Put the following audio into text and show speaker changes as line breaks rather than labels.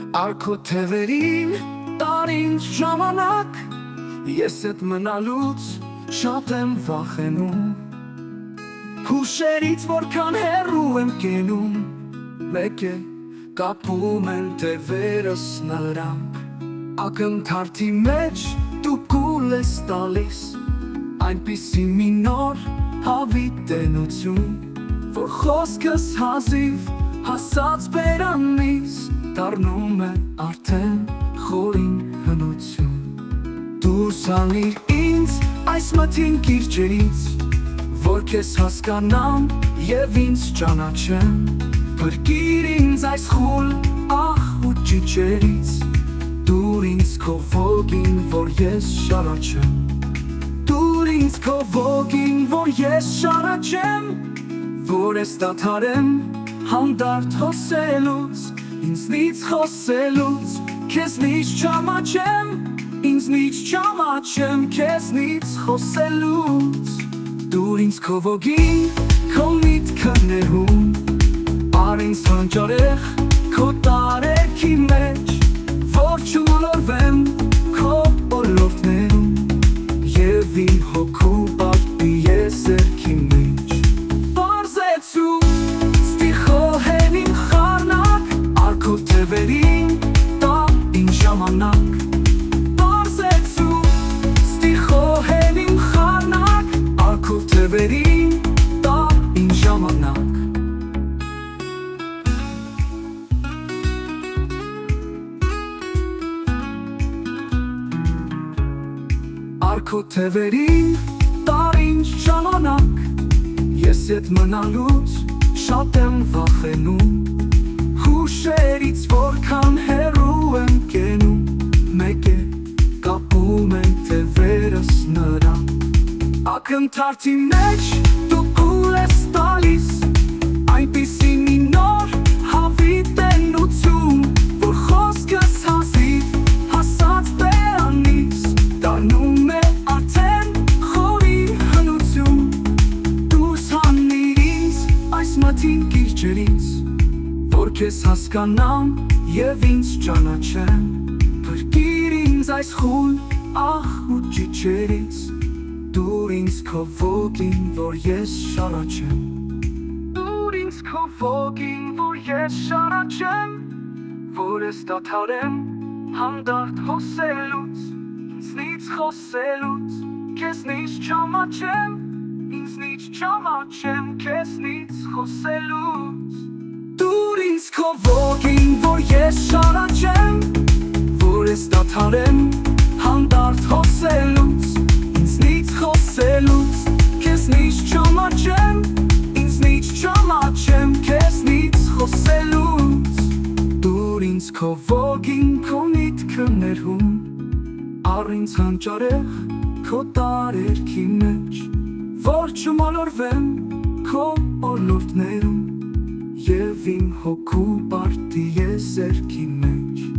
Արքո թևերին տարինչ ժամանակ Ես էդ մնալուց շատ եմ վախենում Հուշերից որքան հեռու եմ կենում Մեկ է կապում են թևերս նրանք Ակնթարթի մեջ դու կուլ ես տալիս Այնպիսի մի նոր հավիտենություն Որ խոսքս հազիվ հասած բերանից Դառնում է արդեն խորին հնություն Դուրս հանիր ինձ այս մթին կիրճերից Որ քեզ հասկանամ և ինձ ճանաչեմ Փրկիր ինձ այս խուլ ախ ու ճիճերից Դուր ինձ քո ոգին, որ ես շարաչեմ Դուր ինձ քո ոգին, որ ես շարաչեմ Որ ես դադարեմ հանդարտ հոսելուց Ինձնից խոսելուց, քեզնից չամաչեմ Ինձնից չամաչեմ, քեզնից խոսելուց Դուր ինձ քո ոգին, քո միտքը ներում Առ ինձ հանճարեղ, քո տարեքի մեջ Որ չմոլորվեմ, քո ոլորտներում Եվ իմ հոգու պատի ես երգի մեջ Պարզեցում, ստիխոհեն իմ խառնակ Արքո թևերին տա իմ ժամանակ Պարզեցում, ստիխոհեն իմ խառնակ Արքո թևերին տա իմ ժամանակ Արքո թևերին տարինչ ժամանակ Ես ետ մնալուց շատ եմ վախենում Հուշերից որքան հեռու եմ կենում Մեկ է կապում են թևերս նրան Ակնթարթի մեջ դու կուլ ես տալիս Այնպիսի մի նոր հավիտենություն Որ խոսքս հազիվ հասած բերանից Դառնում է արդեն խորին հնություն Դուրս հանիր ինձ այս մթին կիրճերից Որ քեզ հասկանամ և ինձ ճանաչեմ Փրկիր ինձ այս խուլ ախ ու ճիճերից Դուր ինձ քո ոգին, որ ես շարաչեմ Դուր ինձ քո ոգին, որ ես շարաչեմ Որ ես դադարեմ հանդարտ հոսելուց Ինձնից խոսելուց, քեզնից չամաչեմ Ինձնից չամաչեմ, քեզնից խոսելուց Դուր ինձ քո ոգին, որ ես շարաչեմ Որ ես դադարեմ հանդարտ հոսելուց Ինձնից խոսելուց, քեզնից չամաչեմ Ինձնից չամաչեմ, քեզնից խոսելուց Դուր ինձ քո ոգին, քո միտքը ներում Առ ինձ հանճարեղ, քո տարերքի մեջ Որ չմոլորվեմ, քո ոլորտներում Եվ իմ հոգու պատի ես երգի մեջ